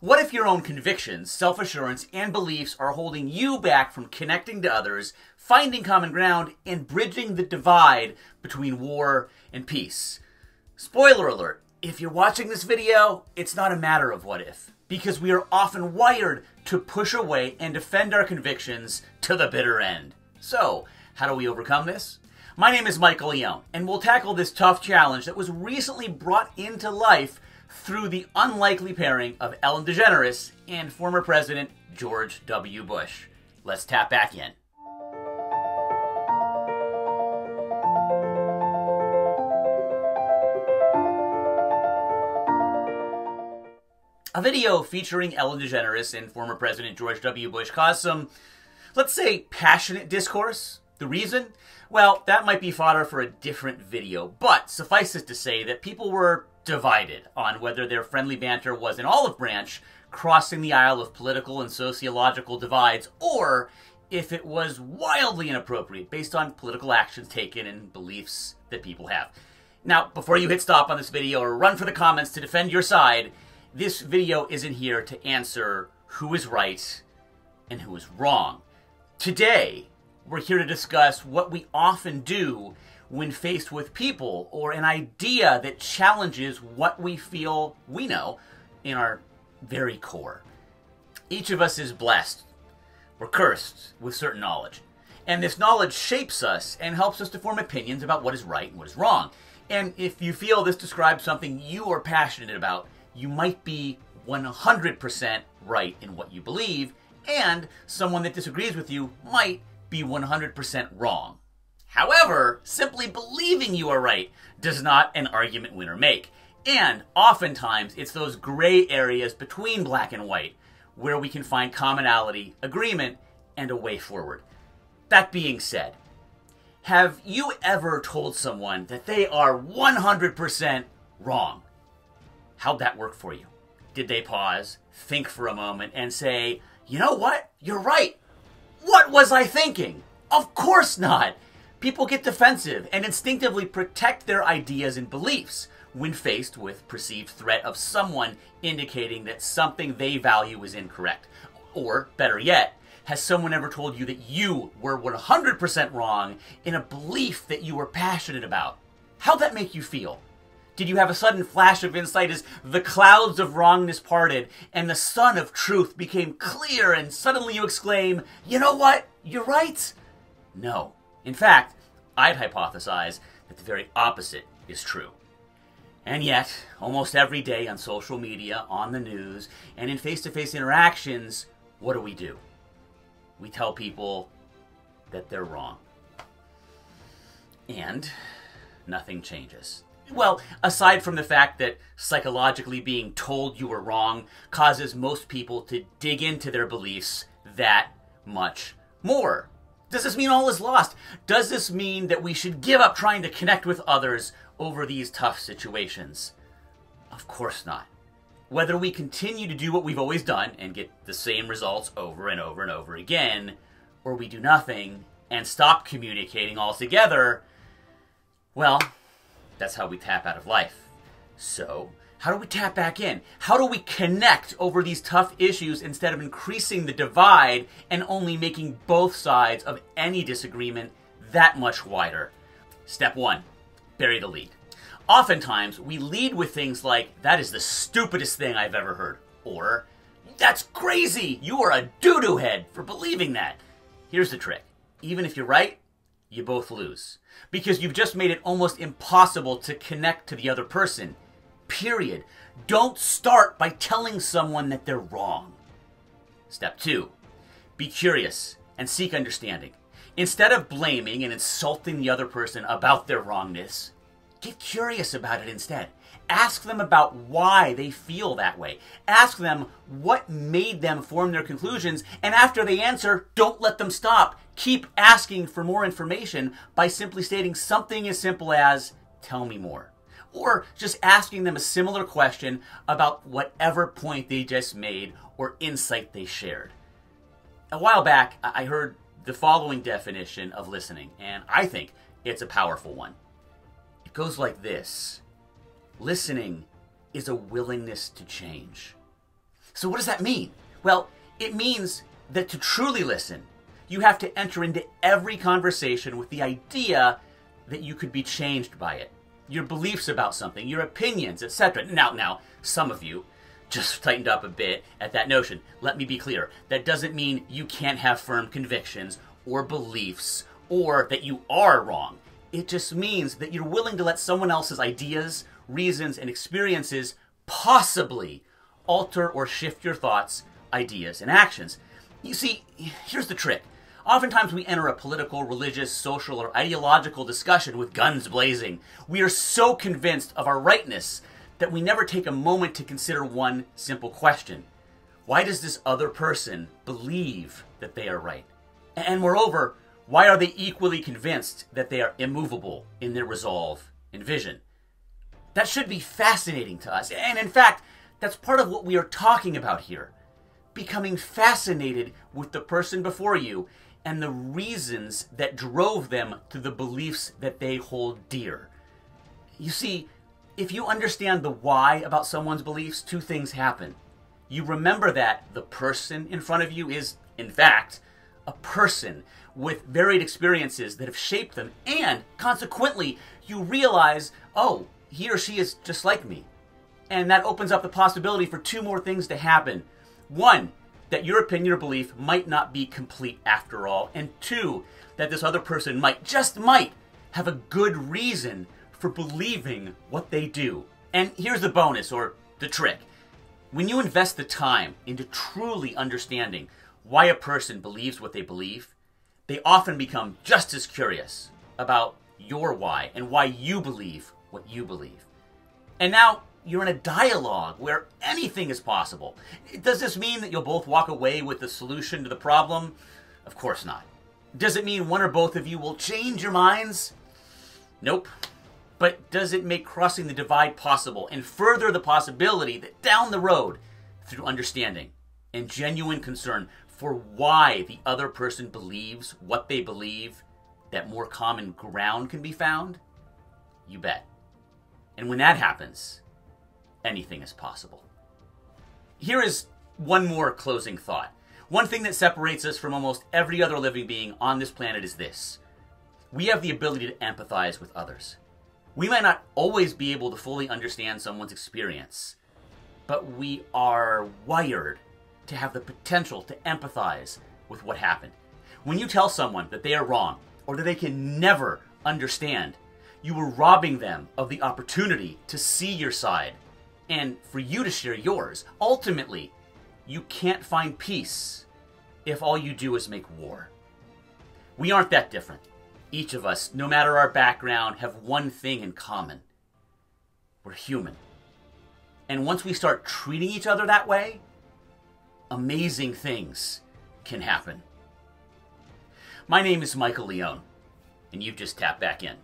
What if your own convictions, self-assurance, and beliefs are holding you back from connecting to others, finding common ground, and bridging the divide between war and peace? Spoiler alert, if you're watching this video, it's not a matter of what if, because we are often wired to push away and defend our convictions to the bitter end. So, how do we overcome this? My name is Michael Leone, and we'll tackle this tough challenge that was recently brought into life through the unlikely pairing of Ellen DeGeneres and former President George W. Bush. Let's tap back in. A video featuring Ellen DeGeneres and former President George W. Bush caused some, let's say, passionate discourse. The reason? Well, that might be fodder for a different video, but suffice it to say that people were divided on whether their friendly banter was an olive branch crossing the aisle of political and sociological divides, or if it was wildly inappropriate based on political actions taken and beliefs that people have. Now, before you hit stop on this video or run for the comments to defend your side, this video isn't here to answer who is right and who is wrong. Today, we're here to discuss what we often do when faced with people or an idea that challenges what we feel we know in our very core. Each of us is blessed or cursed with certain knowledge, and this knowledge shapes us and helps us to form opinions about what is right and what is wrong. And if you feel this describes something you are passionate about, you might be 100% right in what you believe, and someone that disagrees with you might be 100% wrong. However, simply believing you are right does not an argument winner make. And oftentimes, it's those gray areas between black and white where we can find commonality, agreement, and a way forward. That being said, have you ever told someone that they are 100% wrong? How'd that work for you? Did they pause, think for a moment, and say, you know what? You're right. What was I thinking? Of course not. People get defensive and instinctively protect their ideas and beliefs when faced with perceived threat of someone indicating that something they value is incorrect. Or, better yet, has someone ever told you that you were 100% wrong in a belief that you were passionate about? How'd that make you feel? Did you have a sudden flash of insight as the clouds of wrongness parted and the sun of truth became clear and suddenly you exclaim, you know what? You're right? No. In fact, I'd hypothesize that the very opposite is true. And yet, almost every day on social media, on the news, and in face-to-face interactions, what do? We tell people that they're wrong. And nothing changes. Well, aside from the fact that psychologically being told you were wrong causes most people to dig into their beliefs that much more. Does this mean all is lost? Does this mean that we should give up trying to connect with others over these tough situations? Of course not. Whether we continue to do what we've always done and get the same results over and over and over again, or we do nothing and stop communicating altogether, well, that's how we tap out of life. So, how do we tap back in? How do we connect over these tough issues instead of increasing the divide and only making both sides of any disagreement that much wider? Step 1, bury the lead. Oftentimes, we lead with things like, that is the stupidest thing I've ever heard, or, that's crazy, you are a doo-doo head for believing that. Here's the trick. Even if you're right, you both lose. Because you've just made it almost impossible to connect to the other person. Period. Don't start by telling someone that they're wrong. Step 2. Be curious and seek understanding. Instead of blaming and insulting the other person about their wrongness, get curious about it instead. Ask them about why they feel that way. Ask them what made them form their conclusions, and after they answer, don't let them stop. Keep asking for more information by simply stating something as simple as, tell me more. Or just asking them a similar question about whatever point they just made or insight they shared. A while back, I heard the following definition of listening, and I think it's a powerful one. It goes like this. Listening is a willingness to change. So what does that mean? Well, it means that to truly listen, you have to enter into every conversation with the idea that you could be changed by it. Your beliefs about something, your opinions, etc. Now, some of you just tightened up a bit at that notion. Let me be clear. That doesn't mean you can't have firm convictions or beliefs or that you are wrong. It just means that you're willing to let someone else's ideas, reasons, and experiences possibly alter or shift your thoughts, ideas, and actions. You see, here's the trick. Oftentimes we enter a political, religious, social, or ideological discussion with guns blazing. We are so convinced of our rightness that we never take a moment to consider one simple question. Why does this other person believe that they are right? And moreover, why are they equally convinced that they are immovable in their resolve and vision? That should be fascinating to us. And in fact, that's part of what we are talking about here. Becoming fascinated with the person before you and the reasons that drove them to the beliefs that they hold dear. You see, if you understand the why about someone's beliefs, two things happen. You remember that the person in front of you is, in fact, a person with varied experiences that have shaped them, and consequently, you realize, oh, he or she is just like me. And that opens up the possibility for two more things to happen. One, that your opinion or belief might not be complete after all. And two, that this other person might, just might, have a good reason for believing what they do. And here's the bonus, or the trick. When you invest the time into truly understanding why a person believes what they believe, they often become just as curious about your why and why you believe what you believe. And now, you're in a dialogue where anything is possible. Does this mean that you'll both walk away with the solution to the problem? Of course not. Does it mean one or both of you will change your minds? Nope. But does it make crossing the divide possible and further the possibility that down the road, through understanding and genuine concern for why the other person believes what they believe, that more common ground can be found? You bet. And when that happens, anything is possible. Here is one more closing thought. One thing that separates us from almost every other living being on this planet is this. We have the ability to empathize with others. We might not always be able to fully understand someone's experience, but we are wired to have the potential to empathize with what happened. When you tell someone that they are wrong or that they can never understand, you are robbing them of the opportunity to see your side and for you to share yours. Ultimately, you can't find peace if all you do is make war. We aren't that different. Each of us, no matter our background, have one thing in common. We're human. And once we start treating each other that way, amazing things can happen. My name is Michael Leone, and you've just tapped back in.